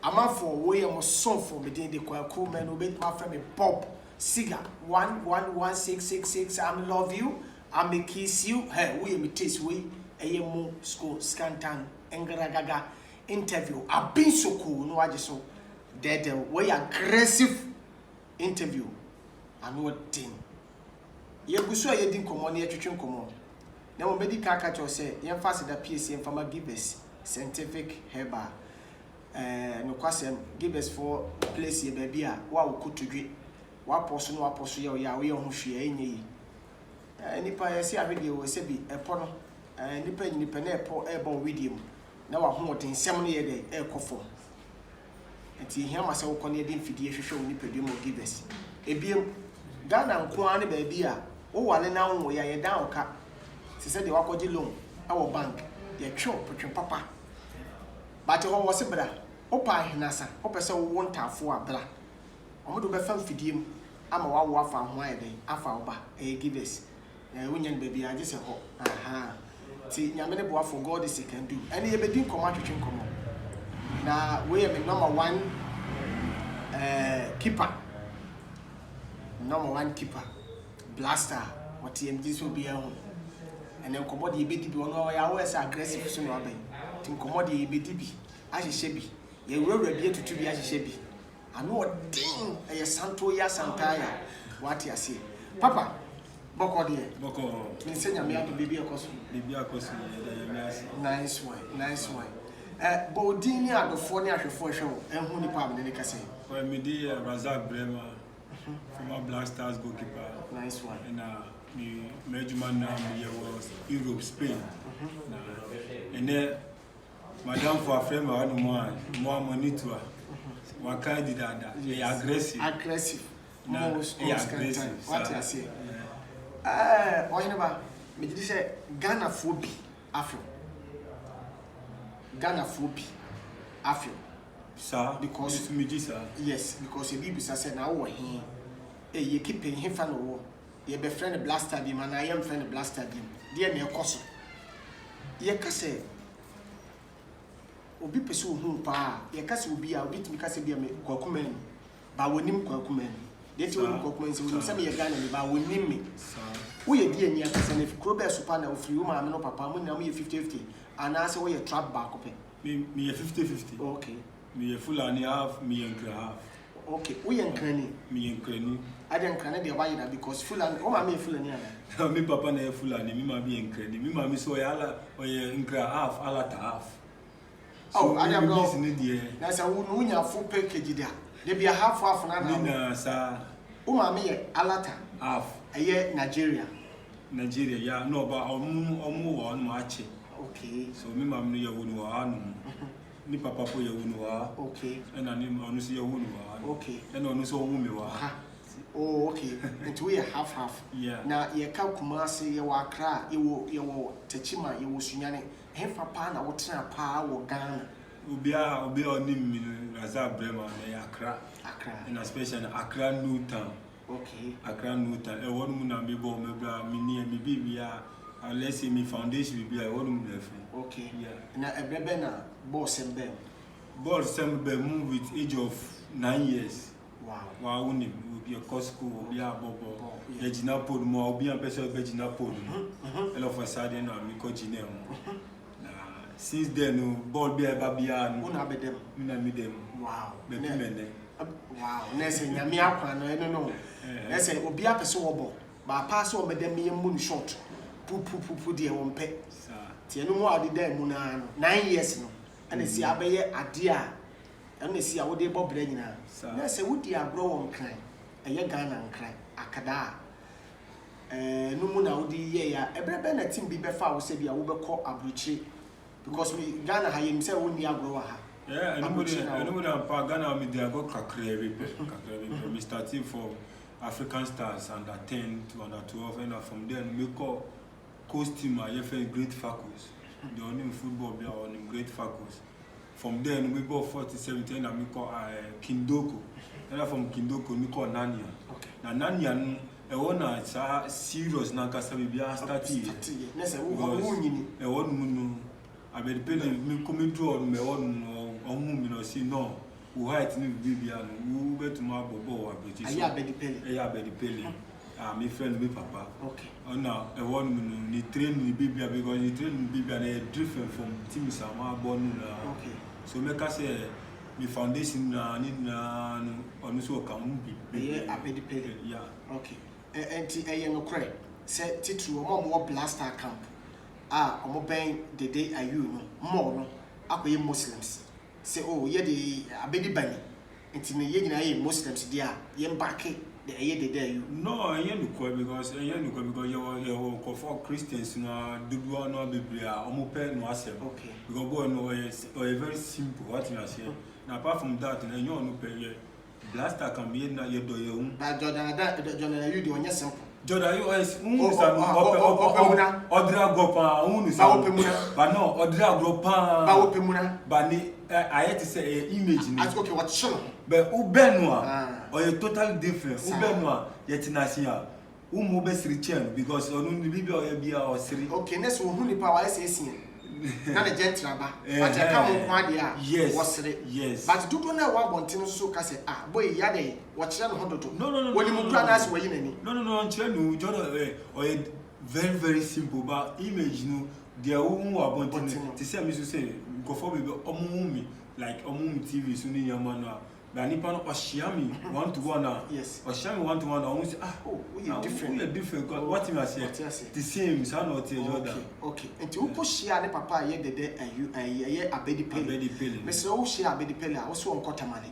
amafo we am so for me dey kwaku man obet my friend me Bob Siga 111666 I love you I may kiss you hey we me taste we mo school scantan engragaga interview I've been so cool no I just so that way aggressive interview I know thing ye guso ye din komo na ye twetwe komo na mo medical catch you say ye fast that PSC Farmer Givers scientific herbal no kwasem Givers for place ye baby a wa ukotudwe wa poso no wa poso ye ya we ho hwe enye yi nipa ye se ahwede wo se bi epo no nipa na epo ebo video na wa ho den sem no ye de ekofo enti hia ma se wo kɔ ne de mfidie hwehwɛ wo nipa dwemo Givers ebiem Ghana nko ane baby a wo wale na wo ya ye dan oka se se de wakoje loan awo bank ye twe potwe papa but ho wo se bra wo pa hinasa wo pese wo ntafo abra omodo be fam fidiem ama wa wo afa ho ayede afa wo ba Givers wonyan baby a gese ho aha ti nyame ne bo afo God is can do ene ye bedin koma twetwe komo na we am number 1 keeper number 1 keeper blaster what TMG so be ehun and then komo de ebedi bi ono ya always aggressive so no aben tin komo de ebedi bi ahihye bi ye wura bi etutu bi ahihye bi ano odin e santo ya santaya what you say papa boko de boko ni senya me ado bibi akoso nice one bodin ni adofo ni ahwefo hwe ehun ni pa me ne kase well me dey Razak Brema former Black Stars goalkeeper. Nice one. And me management now was Europe, Spain. And then Madame for a friend more money to her. What kind did that? Aggressive. Aggressive. Aggressive. What I say? You know, me just say Ghana phobia Afro. Ghana phobia Afro. Sir, because yes, because you be say na wo he you keep him fan wo you be friend blaster bi man I am friend blaster bi dey na ekoso ye ka say obi pese hu pa ye ka say obi a obi timi ka say bi me kwakuman ba wonim kwakuman dey ti wonim kwakuman say wonim say me ye Ghana me ba wonim me wo ye di eni aka say na fi krobe super na ofiri wo ma me no papa mo na mo ye 50-50 and I say wo ye trap back up me ye 50-50 okay me ye Fulani half, me Nkra half. Okay, we Nkrani. Me Nkrani. I don't Nkrani de why that because Fulani. Oh, me Fulani ana. Me papa na Fulani, me ma be Nkrani. Me ma me so yala o ye Nkra half, ala ta half. Oh, I don't know. Na say wo no nya full package there. There be a half na na. Na sa. O ma me ye alata half. Aye Nigeria. Nigeria, yeah, no, but omu wa no ache. Okay. So me ma me ye wo no anu. Ni papa po ye wunu wa okay and ani onu si ye wunu wa okay and onu so wu me wa oh okay and we half yeah na ye ka Kumasi ye wa Accra ye wo Techima ye wo Sunyane hefa pa na wo tena pa wo Ghana obi oni mi Razak Brema na Accra and especially Accra New Town okay Accra New Town e wonu mu na me bo me bra mi ni mi bibia let's say me foundation bibia e wonu mu na fe okay yeah na ebrebe na boss Sembe move with age of 9 years. Wow. Uni be a Costco, be a bobo. Ye jina pod mo obi an person be jina pod. Elo for sade na mi ko jina mo. Since then ball be eba bia no. Una be dem. Una mi dem. Wow. Be pimene. Wow. Na se nyame akwa no no. Na se obi a person wo bo. Ba pass o me dem ye mu short. Pu de won pe. Tie no mo ade dem mu na 9 years no. And see abeye ade a and see wo de bobra nyina na se wodi agro won kran eye Ghana nkran akada no mu na wodi ye ya ebrebe na team bi be fa wo se bia wo be ko abrochi because we Ghana ha yem se woni agro ha yeah anybody pa Ghana me dey go kakre we starting for African Stars under 10 to under 12 and from there we call coast team a great focus. The only football be on great focus. From then we go 40-17 and we call Kindoko. And from Kindoko we call Nanya. Okay. Now Nanya e wona serious na kasa be a start here. Nese wo nyini. E wonu nu abedipele me come draw me wonu ohun mi no si no. height ni bibia no wo betuma bobo wa bechi so aye abedi pele my friend me papa okay ona e won no ni train ni bibia because ni train ni bibia na different from teams ama born na okay so make us say my foundation na ni na no onu so ka mu bi aye abedi pele yeah okay enti aye no kre say titru mo blaster camp omo ben dede ayu no mo no akoye muslims say oh ye de abedi bani enti ne ye nyina ye muslims dia ye mbake de aye dede ayu no aye no ko because you ko for Christians na dudu no biblia omo pe no asem okay because boy no very simple what you are saying now apart from that na you no pe ye blaster can be na ye do ye but Jordan ayu de onye simple Jordan you is odra gopa unu sa but no odra gopa ba opemuna but ni I had to say image ni okay what show but ubenwa or you totally different ubenwa yetinasiya umu be sirichen because onu ni bibi o ye bia o siri okay next wo hu nipa wa ese na the gentle ba but I come on kwade a yes but do na wa bontin so ka say boy ya dey what kire no hododo no woni mu kura na ase wayi nani no kire no Jordan o very simple but image no there who wa bontin to say me so say go for baby omumi like omumi TV so ni yama no but nipa no oshiami 1-to-1 yes oshiami 1-to-1 I want say we are different God what him say the same so no tell Jordan okay enti wo ko share ne papa ye dede aye abedi pele me say wo share abedi pele a wo so onkotamane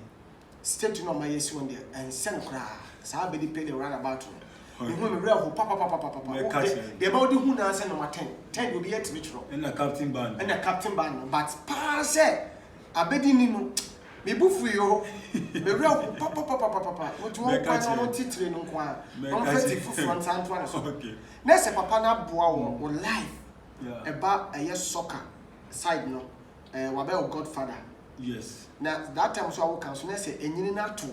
state no ma yes one there and send kra sa abedi pele round about you know me real papa the about the hu na say number 10 will be yet me tro and a captain band but pa say abedi ni no me bufu yo me real papa what one pan no titre no kwa don feti fu front and one so okay na say papa na boa wo life eba aye soccer side no wa be godfather yes na that time so I can so na say enyini na to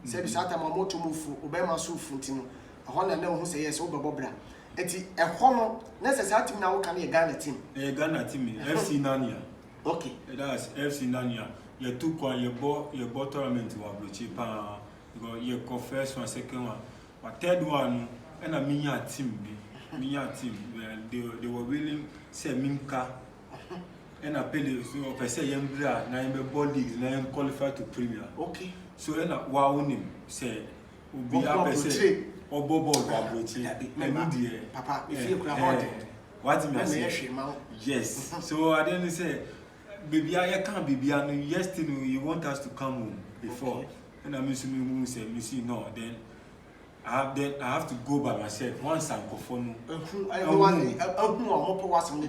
say bi that time amoto mufu obema so funti no ho na hu say yes obebo bra enti ho no na say that team na wo kan ye Ghana team FC Nania okay that's FC Nania you took one your ball tournament wa blochi pa because you go first one second one but third one and a minya team they were willing say minka and a pele so per se yembra na yembe ball leagues na yem qualify to premier okay so and wa wonim say obi a per se obobo wa blochi papa if you kura hard what me say yes so I didn't say baby I can't be no yesterday you want us to come home before okay. And I mean say me see no then I have to go by myself once I'm conform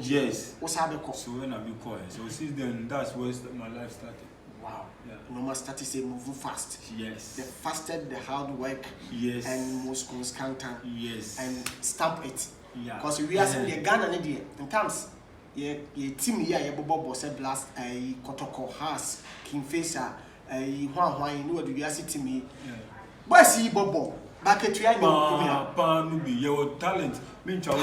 yes so when I be call so since then that's where my life started. Wow. Yeah. Normal started say moving fast. Yes. The fasted, the hard work. Yes. And most constant. Yes. And stamp it. Yeah. Because we are saying the Ghana in terms ye team here ye bobo say blast Kotoko has Kingfisher Hwan no do we are team me. Yeah. Boy see bobo back at you pa no be your talent me try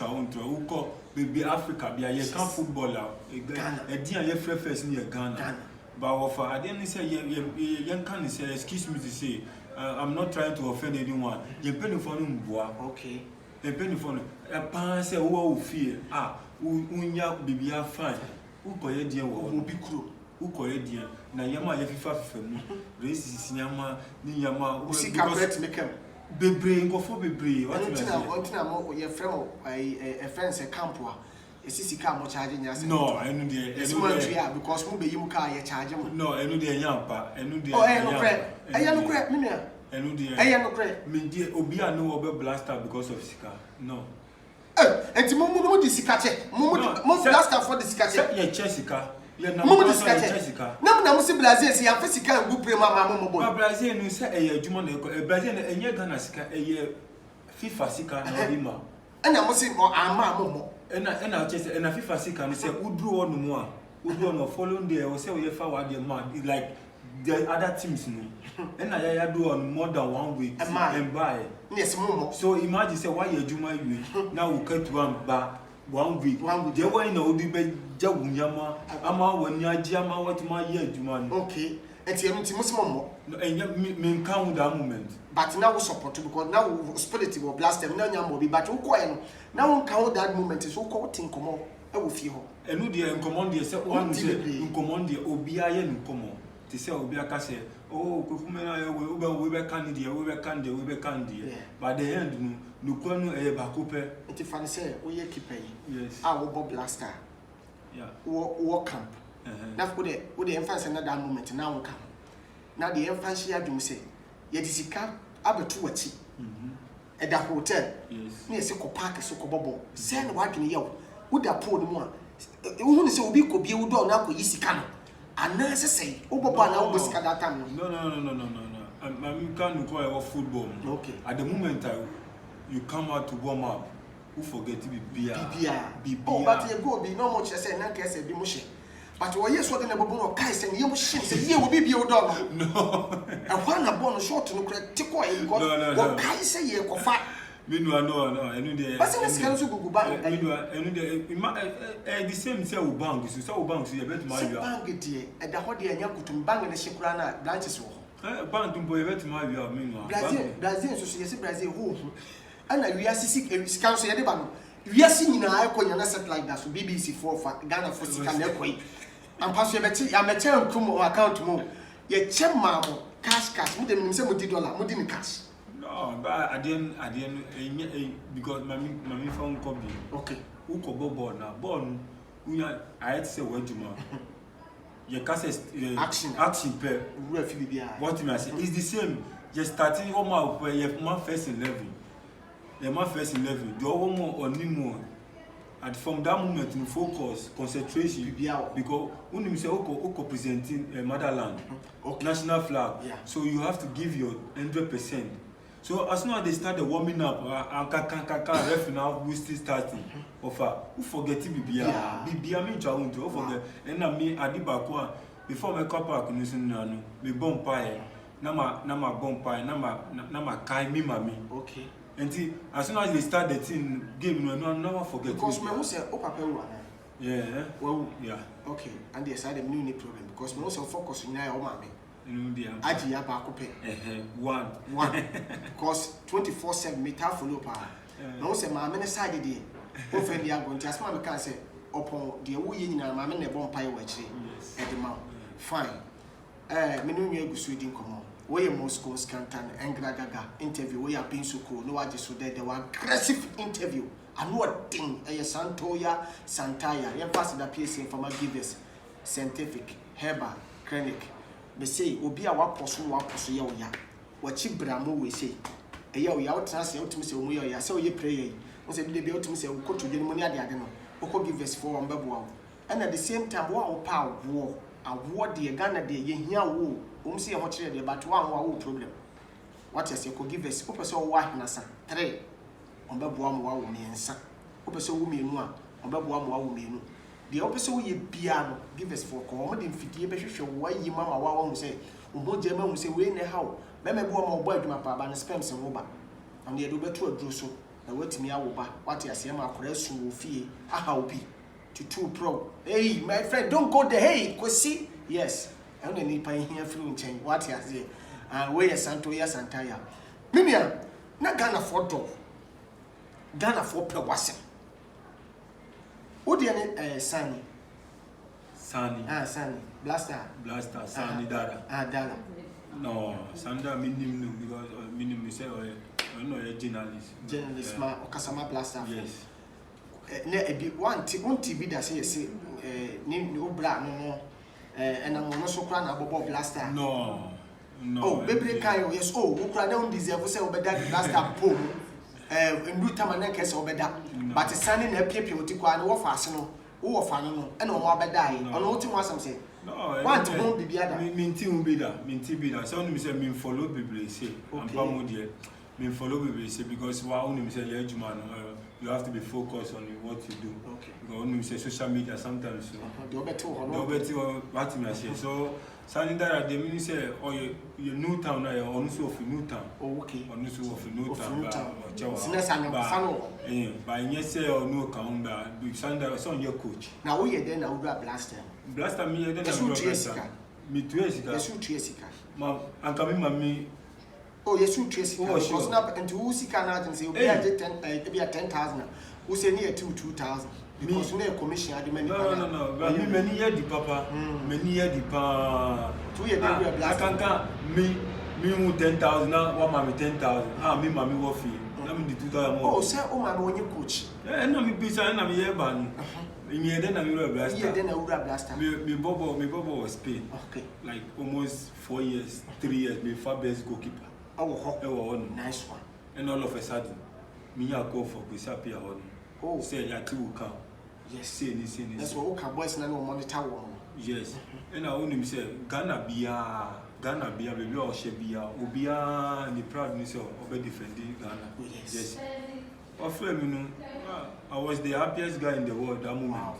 who call baby Africa be a can footballer e dia ye first near Ghana but offer I didn't say you can say excuse me to say I'm not trying to offend anyone you penny for boa okay e penny for e pa say wo fear unya baby are fine who call ye dia wo bi kuro who call ye dia na yama ye fifa mu races yama ni yama because make him bebre go for bebre what you say what na mo your friend a friend say camp wa esi car mo charge nya say no enu dey because mo be yim car ye charge mo no enu dey yampa enu dey no kre me me enu dey no kre me dey obi anu obe blaster because of sika no enti mo di sika che mo blaster for the sika che ye che sika mo di sika che na mo si Brazil si ya sika ngu pre ma mo boy Brazil no say eye adwuma na Brazil na enye Ghana sika eye FIFA sika na bi ma na mo si ama mo na che na FIFA sika no say udru onu mu a udru no following there o say o ye fa wa there man like the other teams no na ya do on more than 1 week and buy yes mo so imagine say why adwuma you now we cut one ba 1 week. They were in a be Jawunyama, Ama when Yajama, what my year, Juman. Okay. And you must more. And mean count that moment. But now we support because now spirit will blast them. Now you be but now count that moment is so called in common. I will feel. And who dear command yourself one day, command the Obia and common. To say Obia Casse, oh, we were candy, we were candy. By the end, no corner a bacupe. It's funny say, we keep paying. Yes. Our Bob Blaster. Yeah. War camp. Now would the infants another moment now come. Now the infants here do say, yet is it camp up to a tea. At the hotel. Yes. Near Soko Park, Soko Bobo. Send wagging you. Would that poor more? Who is a week of you don't know easy canoe. And nurse say, oh, Papa, now was that time. No. I can't call football. Okay. At the moment you come out to warm up, who forget to be beer. Oh, but you go be no much as a case of emotion. But what you saw in a bubble of Kais and you say, you will be your dog. No. And one a bone short to look at Tico and what Kais say you go fat. Meanwhile, no, I knew the. But some can go back. The same say bank, so banks, you bet my bank, dear, and the hot dear Yaku to bang and a shikrana branches. Bank to boy, bet my meanwhile. Brazil, so she said Brazil home. And we are sick, council, we are seeing an icon and asset like that, so BBC for Ghana for sick and equate. And possibly, I'm a term come or account more. Yet, Chemma, cash, with them in $70, more cash. No, but I didn't, because my phone copy. Okay. Who could go born now? Born, I had to say, what you want. Your cash action pair. What you say is the same. Just starting home out where you have my first 11. The my first 11, the other more or more. And from that moment, you focus, concentration, because when you say, Oko presenting motherland, national flag, so you have to give your 100%. So as soon as they start the warming up, ref now we still starting. Who forget to be Bibia mean to who forget. And I mean Adibakwa before my couple can listen me bomb pie, nama bomb pie, nama kai me mami. Okay. And as soon as they start the team game, no never forget. Because me say Papa. Yeah. Well, yeah. Okay. And they said them new problem because me also focus on your mommy. Aji ya ba kope. One. Because 24/7 me ta follow pa. No say ma me side dey. O friend dey go nti asma me kan say upon dey wo ye nyina ma me na bon pai wa chire. E dey ma. Fine. Me no nwe agusu din komo. We are Moscow Scantan Engragaga interview. We are being so cool. No, I just so there were aggressive interview. And what thing? Santoya, Santaya. You pass the PSA from our givers. Scientific, Herbal, Clinic. They say, Obi a waposu ya. What you bramo we say. A year we out translate to say, we are so ye pray. We say, they be out to say, we go to the money at the other. We give us for Babu. And at the same time, what power war. A war the Ghana de ye here woo. See how much they but one problem. What is you could give us? Open so white nasa 3 on Babuam wow me and son. Open so women one on Babuam wow me. The opposite ye piano give us for common 50 show why ye mamma wow say. Umbo German will say we in the how. Meme boy my papa and spams and over. And the do better a drew so. The wait me out what I say my press will fee a how be to 2 pro. Hey, my friend, don't go there. Hey, go see. Yes. I don't need paying here from change. What you say? Where Santoya Santaya. Mimia, not Ghana for dog. Ghana for Pewasa. What do you need, Sunny? Sunny. Sunny. Blaster, Sunny Dada. Dada. No, Sandra minimum because minimum say, I know a journalist. Journalist, ma, Okasama Blaster. Yes. One TV that say, no black, no. And I'm also crying about blaster. No. Oh, baby, yes. Oh, who cry don't deserve to say over that blaster pool. And do time and case over that. But it's sunny and people to go and offer arsenal. Who are fan and no more bad die. On what you want some say. No, want to won't be the other. Minty will be that. Minty be that. Some say me follow people say. And Pamudia. Me follow people say because why only say you have to be focused on what you do. Okay. Because when you say social media sometimes so. Do better what you say. So Sanidara de mean say or you new town na on so of new town. Oh okay. On so of new town. Since I know Fano. By yes say or no count ba Sanidara son your coach. Now we then na we blaster. Blaster me then na blaster. Me tuesika. Yesu tuesika. Ma anka me mami. Oh yesu tuesika. Because na into who sika na say we get 10,000. Who say near 2,000. Because no commission at the many. No. But me many year di papa. Many year di pa. 2 years we blaster. I can me 10,000 na one mami 10,000. Me mami wo fee. Na me di 2,000 more. Oh say o mami won coach. Na me bisa na me year ban. Me then na me blaster. Yeah then na we blaster. Me bobo was Spain. Okay. Like almost 4 years, 3 years me best goalkeeper. Oh, nice one. And all of a sudden me ya go for Bisapia on. Oh, say ya two come. Yes, say ni. That's what okay boys na no monitor one. Yes. And I want him say Ghana bia baby or she bia obia ni proud ni say obe defending Ghana. Yes. Offer me no. I was the happiest guy in the world that moment. Wow.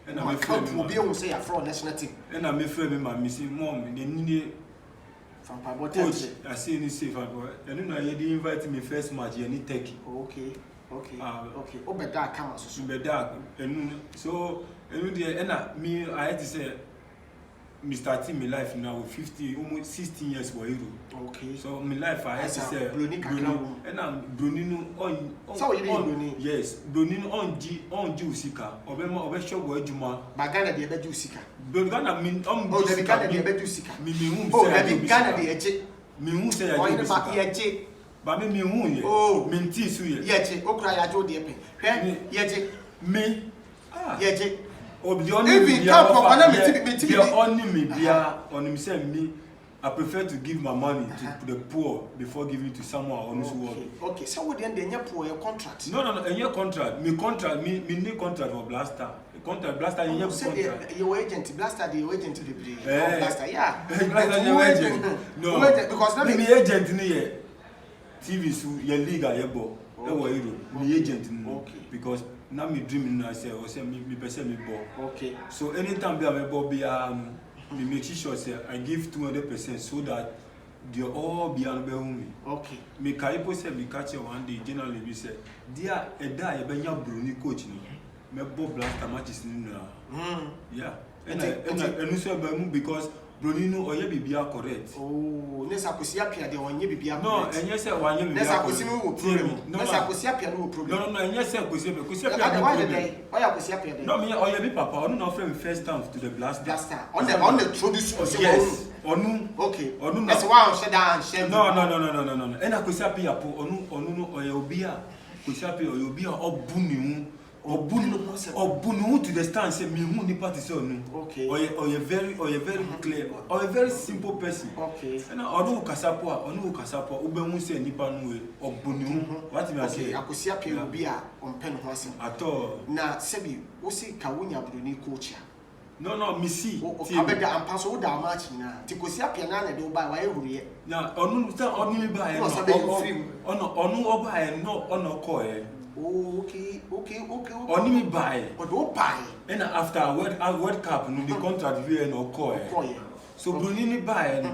And I'm afraid will be able to say a fraud national team. And I'm afraid me my missing mom they need from Pabo coach. I see any safe and then I invite me first match you need Turkey. Okay. Oh better come so better and so and me I had to say me starting my life now with 50 almost 16 years for Euro. Okay. So my life I had to say Bruni and I'm Bruni on so you Bruni. Yes, Bruni on Usika. Obe shop where Juma. Bagana de be Usika. Ghana mean oh the Ghana de be Usika. Me who oh the Ghana de eche. Me who say I do Usika. Ba me who ye. Oh, me ti su ye. Yeche, okra ya jo de pe. Hwe yeche. Me yeche. Obi oni me come from na me only me bia on him say me I prefer to give my money to the poor before giving to someone on who work. Okay, so what then dey poor contract? No, any contract. Me need contract for Blaster. Contract Blaster any contract. Your agent Blaster the agent to the Blaster. Yeah. Blaster your agent. No. Because me agent ni here. TV so your league your ball. Me agent no. Because now me dreaming I say me person me ball. Okay. So anytime be a ball be me make sure say I give 200% so that they all be on me. Okay. Me kaipo say me catch one day generally we say dia eda e benya Bruni coach ni. Me ball Blaster matches ni na. Yeah. And so because Bruni no oye bibia correct. Oh, nesa kosi apia de onye bibia. No, enye say wanye bibia. Nesa kosi no problem. Nesa kosi apia no problem. No, enye say kosi apia. Why the day? Why kosi apia de? No, me oye bi papa, onu na friend first time to the Blaster. On the introduce. Yes. Onu. Okay. Onu. That's why on shut down share. No. Ena kosi apia po onu no oye obia. Kosi apia oye obia obuni Obunu to the stand say me who nipa to say onu. Okay. Or you very clear. Or a very simple person. Okay. And onu kasapo ubemu say nipa no we obunu. What me say? Akosi apia obi a ompen ho asem. At all. Na sebi wo si ka wonya Bruni coach a. No, me see. Abeda ampa so wo da match na. Ti kosi apia na de wo ba wa ehuriye. Na onu say onu me ba e. Onu oba e no ono ko e. Oh, okay. Only me buy. But don't buy. And after World Cup, no the contract we no call. So Bruni buy.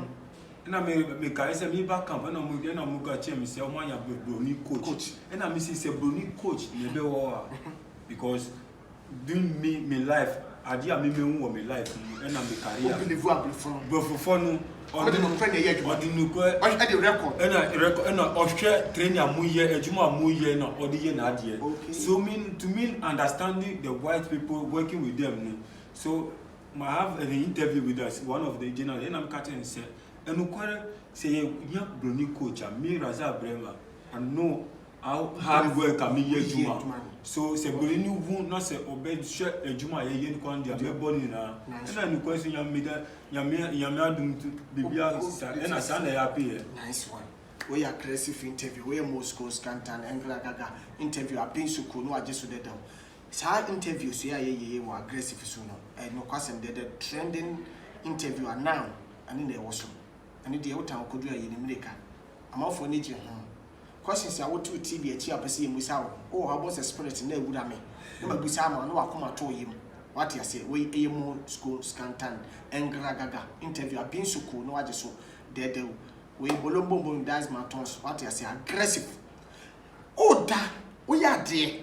And I me kai say me back camp. And I'm go check me say o man ya Bruni coach. And I say Bruni coach me be war because doing me life. Adi me who me life and I'm the career. But for fun. On the record. And I train ya muye, ejuma muye na odiye na adie. So to me understanding the white people working with them. So I have an interview with us, one of the general, and I'm catching and say, and ukore say ya Bruni coach me Raza Brema and know how hard work am ye juma. So say Bruni won not say obey share ejuma ye yen kwan dia me body na. And I question ya me adum to bibia and I na happy. Nice one. We aggressive interview, we Moscow Scantan and Gaga interview a pin suku no ajesu de down. Sa interview so ye wa aggressive so no. And no kwasem the trending interview are now and in the also. And the outer could do in America. I'm off for nature. Questions I want to TV a chia person musa. Oh, I was a spirit in the wood me. No busama no akoma to him. what you say we emo school scantan engra gaga interview abin school no waje so de we bolombo that's my tons what you say aggressive oda we are there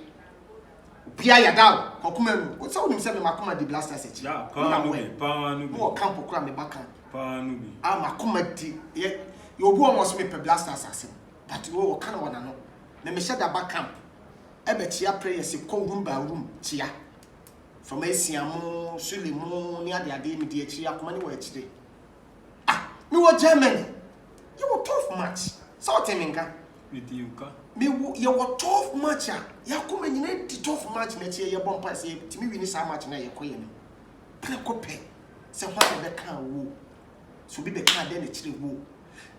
bia ya daw kokuma mu so nim say me makoma di blasters echi ya pa no be mo camp kura me baka pa no be makoma di ye obu almost me pe blasters asem but we kana wana no na me shada back camp ebe chia prayer se ko room by room chia from Asiamu Sulimu ni ade me di chia akoma ni wa chire me wo Germany you were tough match so teminga with you ka you were tough match ya kuma nyina di tough match na tie ye bompa se timi wini sa match na ye koye no prekope se ho be kan wo so bi be kan de na chire wo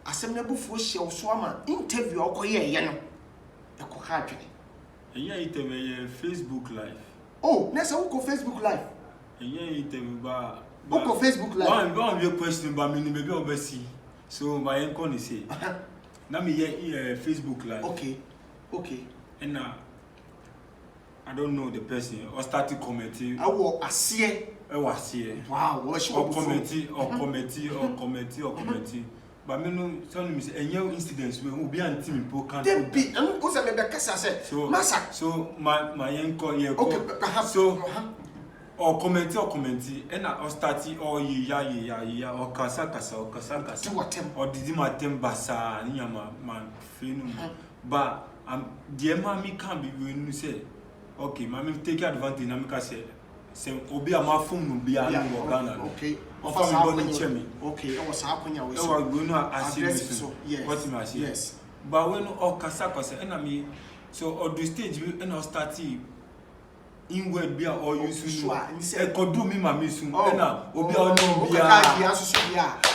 asem na bufuo hye so ama interview okoye ye no e ko ha adwene eya interview Facebook live oh na se wo ko Facebook live eya interview ba wo ko Facebook live one your question ba me ni maybe obesi so my enko ni say na me hear Facebook live okay and I don't know the person or started commenting awo ase wow what she commenting but me no tell me say any incidents we be anti me po can be and go say me be kasa say massa so my enko here so or commenting and I started or ya or kasa or did my tembasa ni man finu but the mommy can be when you say okay mommy take advantage na me say obi ama phone bi anu wo Ghana okay ofa me body chemi okay I was hakunya we so we no assume so yes what you say yes but when o kasa and I me so on the stage we and I started inward bia or use e kodu mi ma mesu na obi a oni bia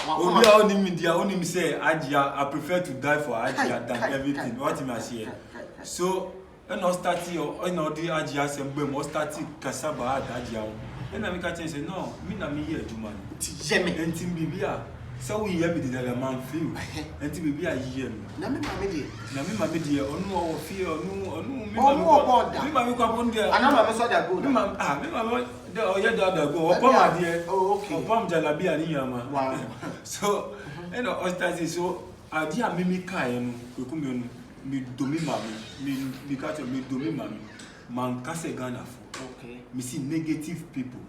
obi a oni media oni me say Ajia I prefer to die for Ajia than everything what you say so and I started or no the Ajia sembe mo started kasaba Ajia and I make a change say no me na me here juma enti bibia so we hear me the man feel enti bibia hear me na me ma me dey onu o fear onu me ma me kwa bon there ana ma me so da go me ma the oye da go opam ade opam jalabia ni yama wow so and I started so ade a me kai no ekumi no me domi ma me catch me domi ma man kase Ghana for okay me see negative people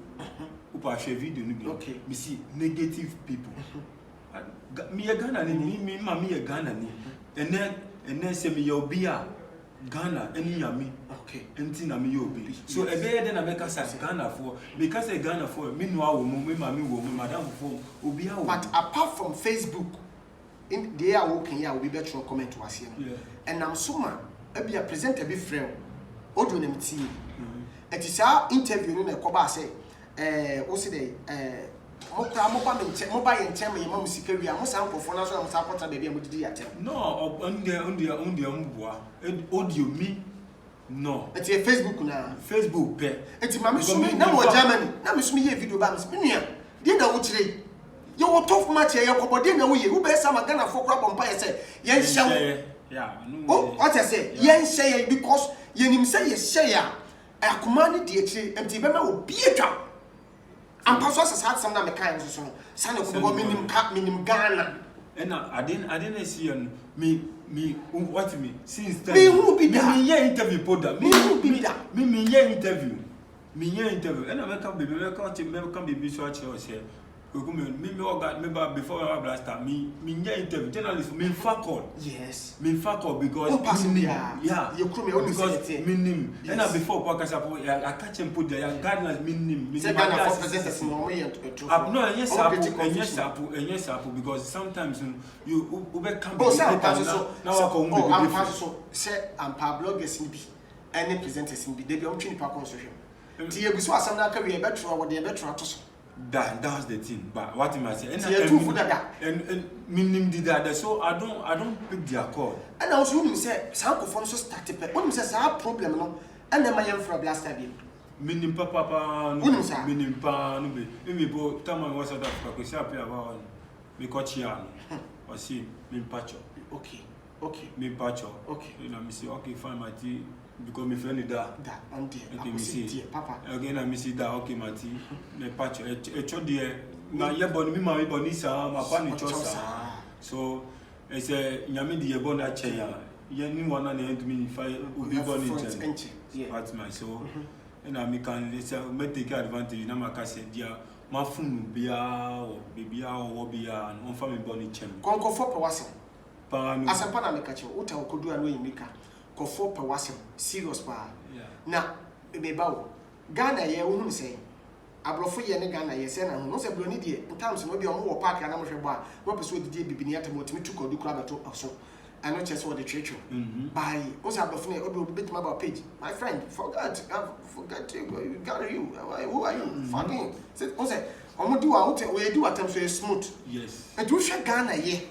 upa share video no bi okay me see negative people me Ghana ni me ma me Ghana ni ene se me obi a Ghana eni yami okay enti na me obi so ebe de na make us Ghana for because Ghana for me no awo me ma me wo me madam for obi a wo but apart from Facebook in they are working here we better comment to us here and I'm suma e be a presenter be frame odo na mti it is our interview no ekoba say wo se dey mokra mo ba ye nchem ye ma musika wi a mo san kofo na so am sa kwata be bia mo didi atem no on mboa audio me no it's a Facebook na Facebook pe enti ma me sumi na mo Germany na me sumi ye video ba me nua dey na wo kire you will tough match here kobode na wo ye wo be sa magana for crop on pie say yen hye yeah oh what I say yen hye because yenim say ye hye ya akoma ne de akire enti be ma obi atwa ampa so asasa some na me kan so no sane ko minim Ghana and I didn't see me what me since then me who be that me here interview poda me who be that me here interview and I make come baby so say me before I blaster me here interview journalist me call yes me call because yeah you come only because me name and before podcast I catch him put there gardeners me name say Ghana for presenters no no yes because sometimes you ube come now so say ampa bloggers ni bi any presenters ni bi dey be on twini pa consortium ti eguso asam na ka we better what dey better to so that's the thing but what am I say and minim did that so I don't pick their call and also you say some ko so start pe when say say problem no and na my for blaster bi minim papa no minim pa no be me bo tama was South Africa ko say apia ba on me ko chia no o see me pacho okay me pacho okay you know me say okay fine my tea because my friend that on dear. Okay, me see. Papa. Again, I miss that. Okay, Mati. Me patch. Echo dear. Na ye born me mama born isa. Ma pa ni chosa. So, it's a nyame di ye born a cheya. Ye ni wana na end me if I be born in China. That's my so. And I can me take advantage. Na makase dia. Ma funu bia or bibia or bia and on family born in China. Konko for pewasem. Pa no. Asampa na meka che. Uta okodu anu yimika. Ko for pewasem. Serious pa. Na ebeba wo Ghana ye wo hu se abrofo ye ne Ghana ye se na hu no se broni die times no bi omo wo park na mo hwebo a no person odidi bibini atam otimi tukodu kura beto aso ano chese wo the church by o se abrofo ne obi betima about page my friend forget you got you who are you fucking o se omo di wa we di atam so smooth yes and you share Ghana ye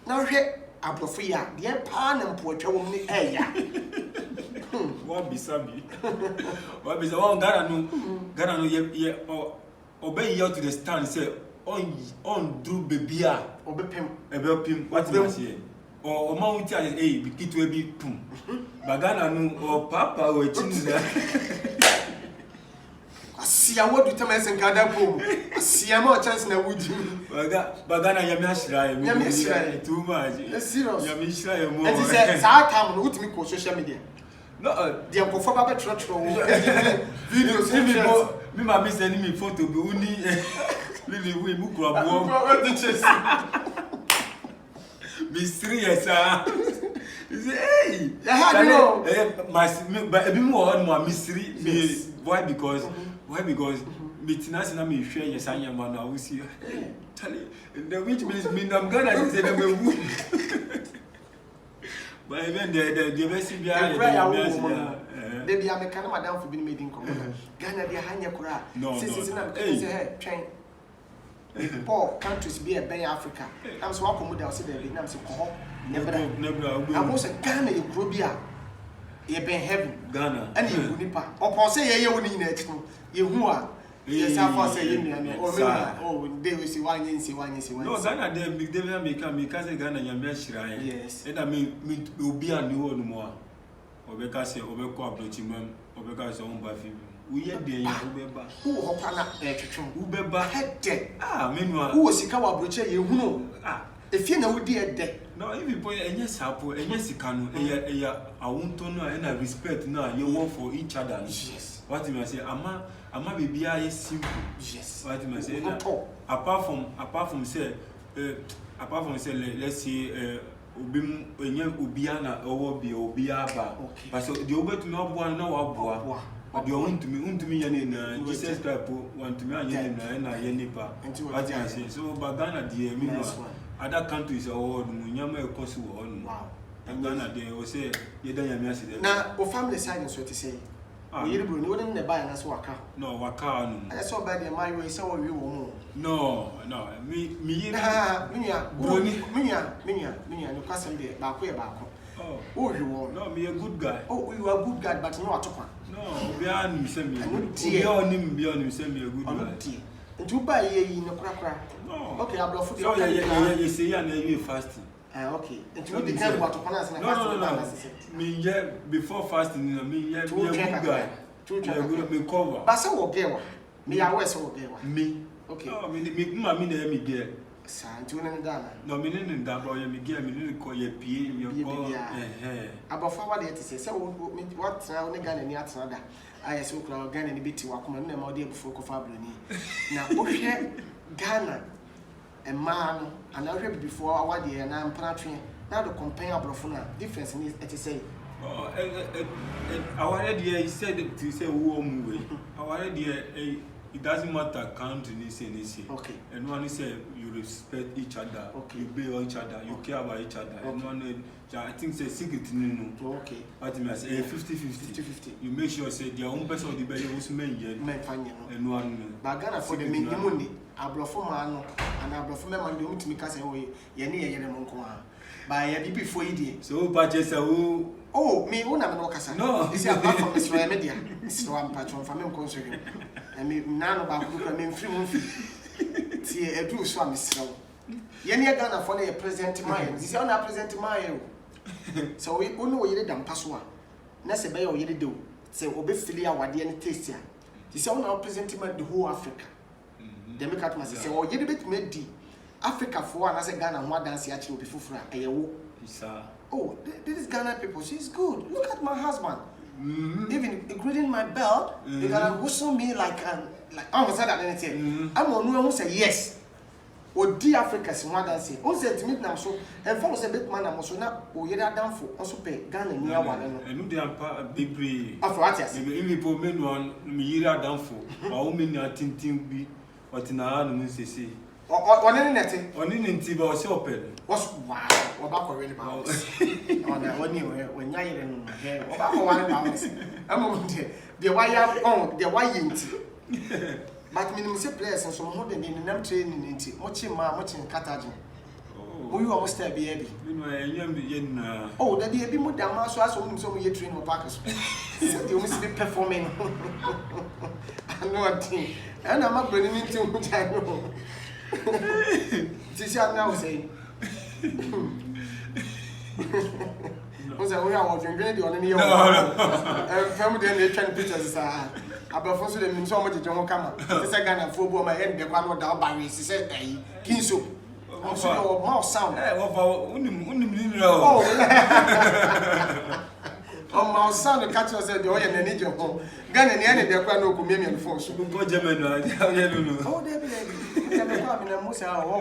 na hwe abrofo ya de pa na mpo atwa wo ni eya What be sabi? What be one Ghana no ye obey you to the stand say on do baby obepim what you say or ma uti eh be kit we be pum but Ghana no or papa we chinza asia what do tell us in Ghana pum asia ma chance na wuji but Ghana yami ashira too much serious yami ashira mo and say sa time no utimi ko social media no, they are for Baba Church videos. Me, my sending me photo. Be uni, really, we move crab. Be serious, ah. Hey, how do you know? But a bit more on my mystery. Why? Because me tinas na me share yes I am man. I will see. Tell you, the which means me I'm gonna say them. But even the best behind the baby, I'm a kind of madam for being made in common. Ghana, the Hanya Kura. No, hey, poor countries be a Bay Africa. I'm so welcome with our city. I'm so called. Never. I was a Ghana, you grew beer. You been heaven, Ghana, and you nipa. Or say, you wouldn't need you who are. Yes, I say you oh, they will see one. No, Ghana, they make Ghana, Yamashira. Yes, and I mean, will be a new one more. Obekase, Obeko, Blochimum, Obeka's own buffy. We are the who hopana, Ubeba head dead. Ah, meanwhile, who was Sikawa Broche, you know. Ah, if you know, dear dead. No, if you point a yes, apple, and yes, you can, I won't know and I respect now. You work for each other. Yes. What you must say, Ama baby is simple. Yes. What you must say, apart from say, let's say, Ubiana or be Obiaba. But so the Oba to know one no Abua. But you want to me and Jesus want to me and I yenipa. What I say, so Bagana, dear, other countries are all Munyama Kosu on. Wow. And Ghana, they will say, you don't have message. Now, or family science, what to say. You wouldn't buy an as waka. No, waka. I saw by the my way, so you will. No, me, you cousin there, back way back. Oh, you won't. No, me a good guy. Oh, you are a good guy, but no, no, beyond him, send me. Beyond him, send me a good guy. And you buy ye in a cracker. No, okay, I'll blow for you. See, and you fasting. Okay. And you depend what to pronounce. No. Me before fasting, me a good guy. Me cover. But so okay. Me I was okay. Me. Okay. No, me me get. Santunan Dana. No, me didn't double me get me didn't call your PA. About forward to say, so what now again and yet another. I so again and a bit to walk my name all day before Cofablini. Now, okay, Ghana. A man, and I read before our dear, and I'm planting. Now the comparable difference in it to say. Our idea is said to say, movie. Our idea, it doesn't matter country, okay. And one is say you respect each other, okay. You obey each other, you care about each other. Okay. And one, I think say secret, no. Okay. What you must say 50-50. You make sure say their own person the better was men, and one. But Ghana for the money. Abrofo and Abrofo man do to me case way ye ne ye monko a ba ye before you so purchase oh me wona me no kasa no this is apart from Israel media so am patron for me konso and me na no ba ku me mfiri mo mfi tie edu so am srew ye ne Ghana for na president man this is on president man so we only we dey dam paso a na se be oyede do say obefili awade ne taste a ti say una represent the whole Africa dem make atma say oyede betime di Africa for na say Ghana ho dance achi obi fufura eyewo oh this Ghana people she's good look at my husband even including my belt they gonna whistle me like I'm say that anything I'm on who say yes odi Africa si ho dance o say timid na so and for say bit man na so na oyede adamfo also pe Ghana ni awale no enu dey ampa bebre afro atias emi po menu on mi yiri adamfo o me ni atintin bi otina anu nsese Oni neti. Oni nti ba o se opel. Was wow. Oba ko really ba. Ona oni we nya yire no he. Oba ko wan ba. Am de wire on de wire nti. But minimum say players so mo de ni nam training nti. Mo chi ma mo chi kataje. Oh. You almost there be abi. Me no enyam ye na. Oh, da be mo da ma so aso mo so mo ye train mo park so. Say you must be performing. I know a thing. And I'm not bringing into mo no. This is now saying. What's that? We are watching video on any other. Family then trying pictures. About first them so much John Kama. This I got a football my head. They can't down by race. He said, "Hey, Kinso." I'm so your mouth sound. Oh, my son, catch us at the oil and need your home. Gun and the end, they're quite no communion for so. Go German. Oh, they most are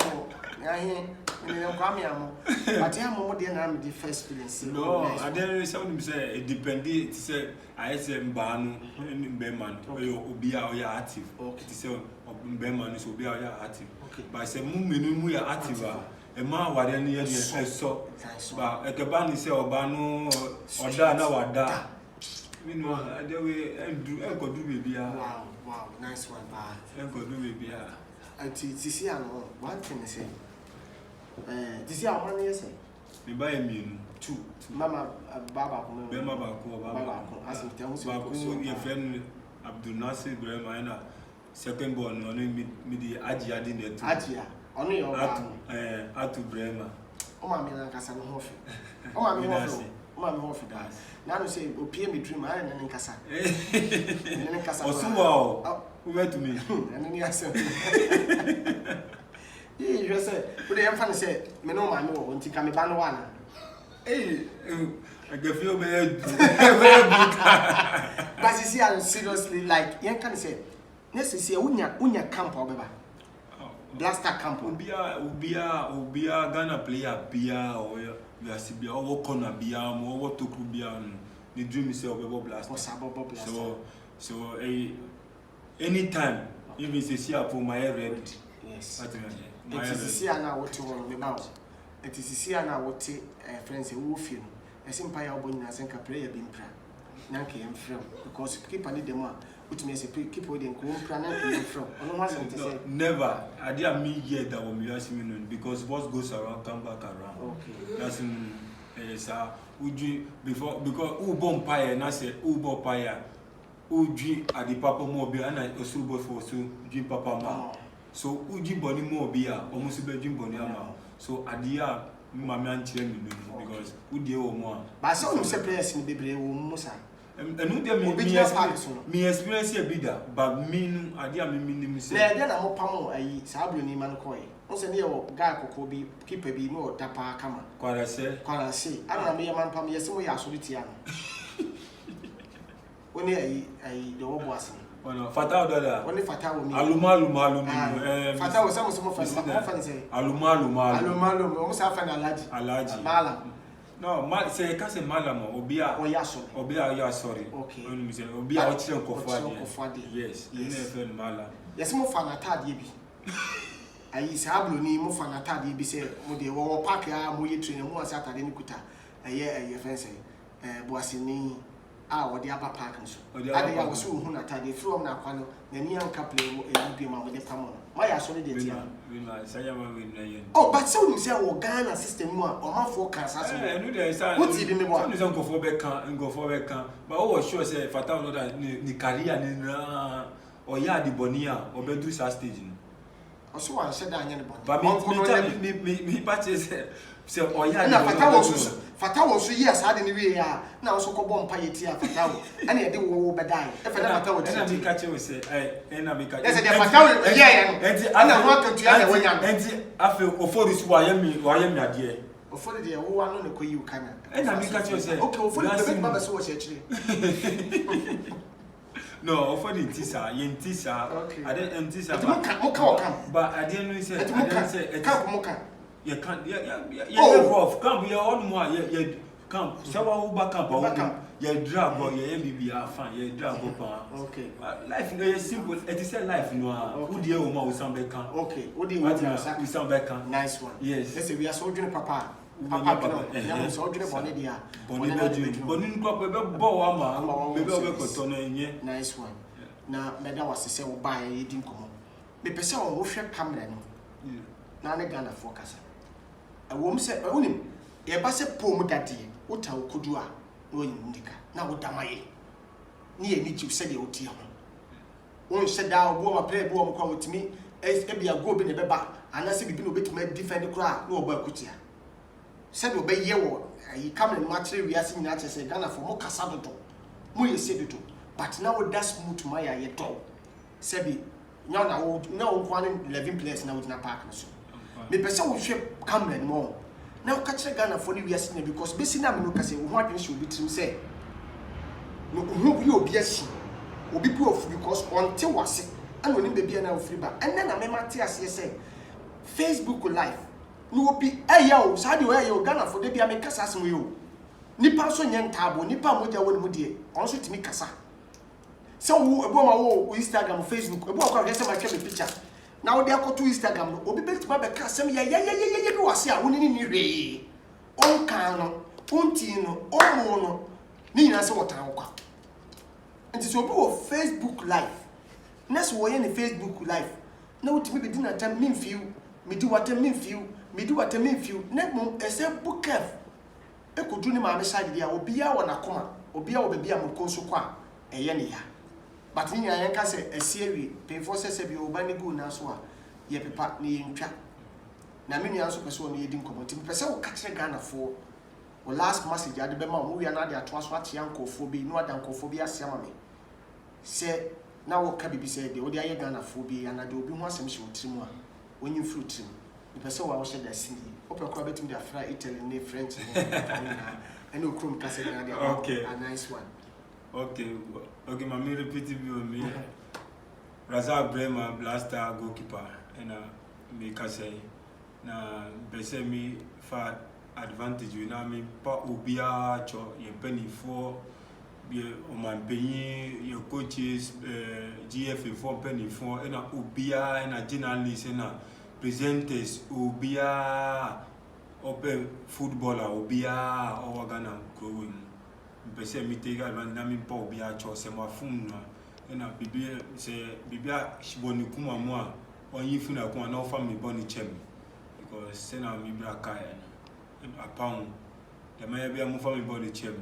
but I'm more than the first experience. No, I didn't sound say it depended. Say I said Mbanu in Beman or Ubia or active. Okay, say Beman is Ubia or active. But I said Muminu, we are active. A man, what any year so. But at the band is Obano or Dana or Da. Meanwhile, I do Uncle do baby. Wow, nice one, Uncle do baby. And this year, one thing I say. This year, 1 year say. Me buy a mean 2. Mama, Baba, Baba, as in Baku, your friend Abdul Nasir Bremana, second born on me the Ajia dinner. Ajia, only your Atu Brema. Oh, my man, Cassan Hoffy. Oh, my man, Hoffy. Now you say, Opia me dream, I am in Casa. And Casa. Oh, who went to me? And then you said, you said, but the infant said, me no man, won't you come ban one? Hey, I can feel bad. But you see, I'm seriously like, you can say, yes, you see, Unya camp or Blaster camp. Ubia, Ghana player, Bia, or Yasibia, or Corner Bia, or what to Kubia, the dream is of Blaster. So, anytime, even if you for my red. Yes. It is here now what you want about. It is here now what friends who feel. A simple album as a prayer being prayer. Nanky and from because keep on the more, which means keep with the plan from. Never. I didn't mean yet that when you ask me because what goes around come back around. Okay. That's in Uji before because Ubon Pire and I said Ubo Pire. Uji at the Papa Mobile and I also go for so Jim Papa Ma. So Uji Bonnie Mobia, almost a Jim Boniama. So Adia Mamma Chilling because Udi or more. But some players in the baby Musa. And no, there me experience a bidder, but mean Adia meaning say, then I'm Pamo, a Sabuni Mancoy. Also near Gaco Kobe, keep a be no Tapa Kama. Quite I say, I don't know, man, Pam, yes, we are solitiano. When I the was. Fatah only Fatah Alumalu. Fatah was some of us say Alumalu, almost half an allergy. Malam. No, say Castle Malam, Obia, or Yaso, sorry. Okay. Obia, Ochilko, yes, yes, Malam. Yes, more fun at Tadibi. I is Abluni, more fun at Tadibi, say, Modi, or Paka, Moye train, and more Saturday Nikuta, a year, a fancy, Boissini. What the upper park and so. I was so who not tidy from Napano, the near couple of be with the Pamon. My solid. Oh, but so you say, Ghana system more or my forecast. What's even the one is Uncle for Becca and go for Becca, but oh, sure say if I don't know that Nicaria or Yadi Bonia or Bedusa staging. Also one said I am but me patches say oh yeah na fata wo so yes had any way ya na also ko bom pa yeti fata wo and e dey wo bedai e fa na fata wo na me catch we say na me catch e say fata wo yeah no enti ana ho akantu ya na wanya enti afi ofori su wa yemi ade ofori de wo wa no ne koyi ukana na me catch we say okay ofori de be ba so wo chechire no ofori ntisa ye ntisa ade ntisa but ade no say you can't rough camp you on more you camp so what camp you drag or you be fine you drag up okay life is simple it is a life no who dey o ma we some can okay who dey we some can nice one yes let's say we are so doing papa yeah so doing bonnet dia bonnet crop be bo ama be ko to no enye nice one na meda wase say wo ba ye di nkomo me pese wo hwe camera no na ne Ghana focus awom se onim ye ba se pom dade wo ta wo kodu a no yindika na wo damaye ni ye ni ji se de wo tie ho won se da wo ma play bo mo kwa wotimi e bia go bi ne beba ana se bibi no betuma defend kura na wo ba kutia se do be ye wo yi camera no akere wiase nyina akere se Ghana fo mo kasa dodo mo ye se dodo but now that smooth my ye to sebi nya na wo kwa 11 players na wo na park no so me pese wo hwe camera no na wo ka kire Ghana for ni wiase na because besi na me no kase wo ho adwen she obi trim say no ho bi obi asi obi bi ofu because until wase and oni baby na ofri ba and na me mate ase say Facebook live no obi o sa de o Ghana for de bia me kasa asem yo nipa so nye ntabo nipa moja woni mu de on so timi kasa so wo ebo ma wo Instagram Facebook ebo akwa hwese ma twa picture na wo de akoto Instagram no obi betima be ka asem ye bi wase a woni ni hwe on kan no onti no omo no ni nyina se wotan wo kwa nti so obi wo Facebook live next wo ye ni Facebook live na wo timi be di na tam me mfiu me di watam me mfiu net mom ese bookef ekodu ni ma me side dia obi ya wo na koma obi ya wo be bia mo konso kwa eye ne ya but ni yan ka se asiewi pefo se bi oba ni go na so a ye pepa ni ye ntwa na me nua so pese wo ni yedi nkomo tim pese wo ka kire Ghana fo wo last message ade be ma wo wi na ade ato aso ate yankofo bi no adankofo bi ase ama me se na wo ka bibi se de wo de aye Ghana fo bi anade obi ho asem hye wo tirim a wonyi fruit tirim pese wo a wo hye da sini opekwa betim da fra Italy ne French and you come kase na de okay a nice one okay mami repeat it me Razak Brema blaster goalkeeper and me kase na bese mi fa advantage na mi pa obia cho ye penifo be o man peyin your coaches GFA for penifo and obia and journalists and presenters obia open footballer obia o Ghana growing pese mi take advantage na mi pa obia cho se ma fun na bibia se bibia shiboni kuma mo a onyi funa kuma na ofa mi boni chem because se na mi bra kai a pound the may be a mo fa mi boni chem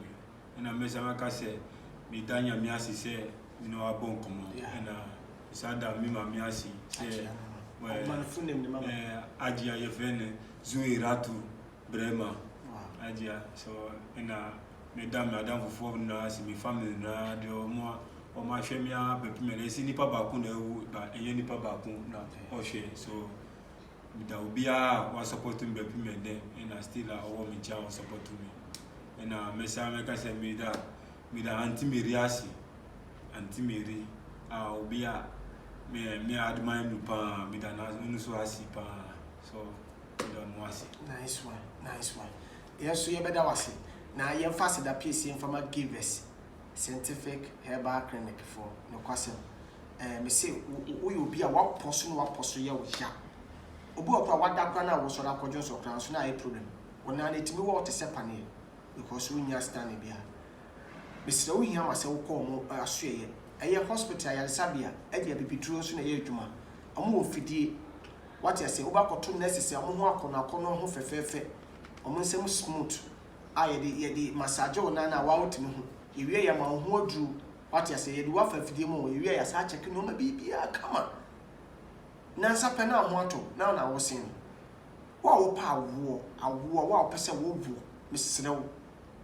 na me se maka se mi danya mi asi se mi no abon komo na sada mi ma mi asi se man funem ni mama ajia ye fene Zui Ratu Brema ajia so na me dam fofo na si mi family na de mo o ma hwe mi a be pimele si nipa ba ku na ewu ba enye nipa ba ku na o hwe so mi da obi a wa support me be pimele na still a o mi cha o support me na me sa me ka se mi da anti Mary asi anti Mary a obi a me admire you pa mi da na no so asi pa so nice one yes so you better was na ye fast da PC informa givers scientific herbal clinic for no kwasem me say wo you be a wa poso ye wo ya obi okwa wada kwa na wo so da kodjo so kran so na e problem wona na etimi wo te sepane because we nya stand bia me say wo hia wase wo ko mo aso ye eye hospital ya sabia e dia bibiduro so na ye adwuma omo ofidie what you say obakoto nurses ya mo ho akono ho fefefe omo nsem smooth ye di massage ona na wa wotimi ho ewie ya ma ho aduru what you say ye di wa fafidie mo ewie ya sa check no ma bibia kama nansa pɛ na ho ato na na wo sen wa wo pa awo wa pɛ sɛ wo wo mesrɛ wo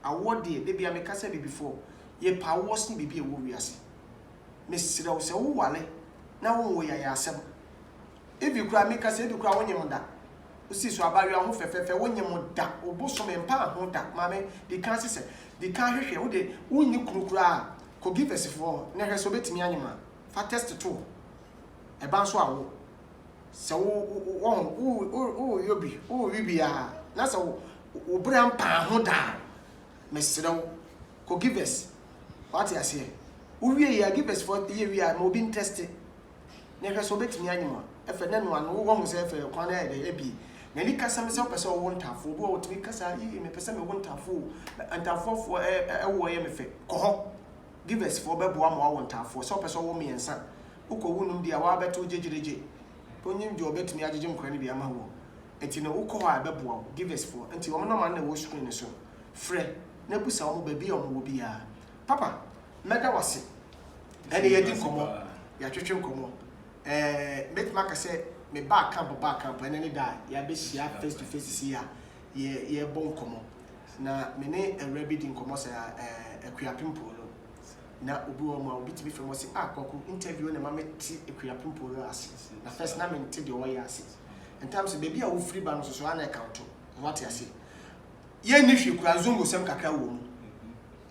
awo de bia me kasa bi before ye pa wo sen bibi e wo wiase mesrɛ wo sɛ wo wale na wo wo ya asɛm ebi kura me kasa ebi kura wo nyem da osi so abawe ho fefefe wo nyem da oboso me mpa ho da ma me di kan sɛ di kan hwehwe wo de wo nyi kurukura ko give us for na hwɛ so betimi anyema fa test to e ban so awo sɛ wo yobi wo bibia na sɛ wo bra mpa ho da mesrɛ wo ko give us what you say wo wie ya give us for ye wie ma obi test na hwɛ so betimi anyema efe na no ano wo ho sɛ efe kwan na e bi na ni kasa me sɛ pɛ sɛ wo ntafo obi wo timi kasa yi me pɛ sɛ me wo ntafo ntafo fo wo ye me fe ko ho give us for bebo am wo ntafo sɛ pɛ sɛ wo me yensa uko wunum dia wa beto jejereje onyim je obetumi ajeje nkora ne bia ma wo enti na uko ha bebo wo give us for enti wo no man na wo screen so frɛ na busa wo ba bia wo bia papa mega wase ene ye di komo ya twetwe komo met maka sɛ me back camp ene ne da ya be hia face to face see ya ye bon komo na me ne awrabi di komo sɛ akuapempo na obi wo ma obi tibi femo se akoko interview na ma meti akuapempo ro ase na first na me nti de wo ya ase in terms baby a wo free ba no so ana account what you say ye ni hwe kura zongo sem kakra wo mu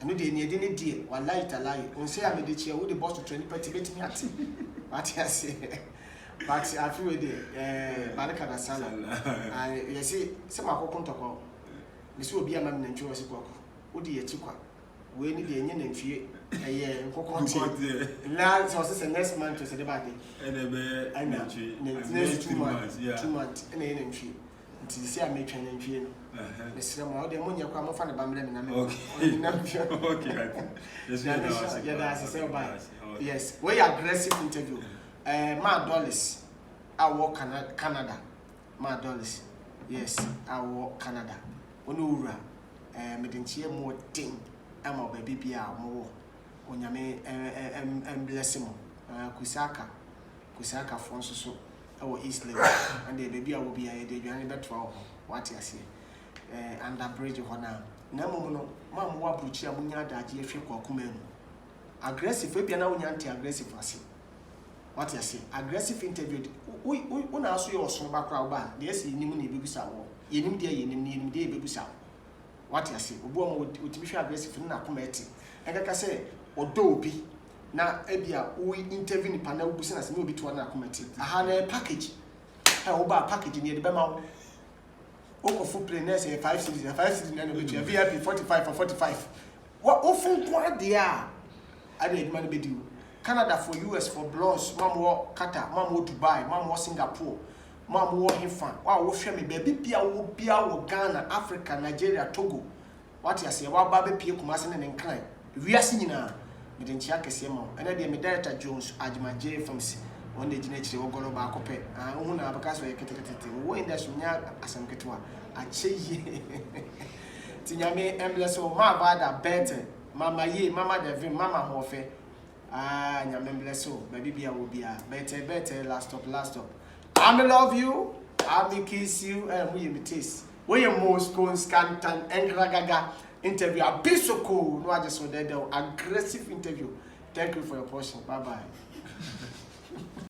eno de ni ne die wallahi talai on say am de chia wo de boss to train party betimi ati what you say but I feel de baraka da sala you see se makoko ntoko me se obi ama me ntwe wo se kwako wo de ye chikwa we ni de enye na mfie nkoko la so say next month to say the birthday next 2 months ene ene mfie nti se am etwa na mfie no mesre mo de mo nya kwa mo fa ne bamre me na me na mfie okay that's say bye yes we aggressive interview ma dollars awo Canada ma dollars yes awo Canada ono ura me de nchie mo tin ama baby bia mo onyame bless mo kusaka fon so our east level and the baby will be a de dwane betwa what you say under bridge hona na mom no mam wa bruchi amunya adaje ehwe kwakuma mu aggressive bia na wonya anti aggressive ase what you say aggressive interview we na aso ye oso ba kra ba de ese yinim na ebebusa wo yinim de yinim de ebebusa what you say obo mo otimi hwe aggressive na akoma eti ekaka say odo obi na ebia we interview ni panel busi na se no obi to na akoma eti aha na package oba package ni de be ma wo okofu play na say 5 cities na no be VIP 45 for 45 what ofun kwa de a ade edman be di Canada for US for blondes mamwo Qatar mamwo Dubai mamwo Singapore mamwo Hifan wa wo hwe me baby bia wo Ghana Africa Nigeria Togo what you say wa ba be pie kuma se ne nkran wiase nyina me de nchia kese ma ena de me director Jones Ajima J FMC on de gina chire wo golo ba kope hu na abaka so yeketekete wo industry nya asam ketwa acheye tinyame embless o ma ba da better mama ye mama Devin mama hofe nyame bless o baby bia wo bia better last stop I love you I kiss you and we imitate we most constant and ragaga interview a bisoko no I just so that aggressive interview. Thank you for your portion. Bye bye.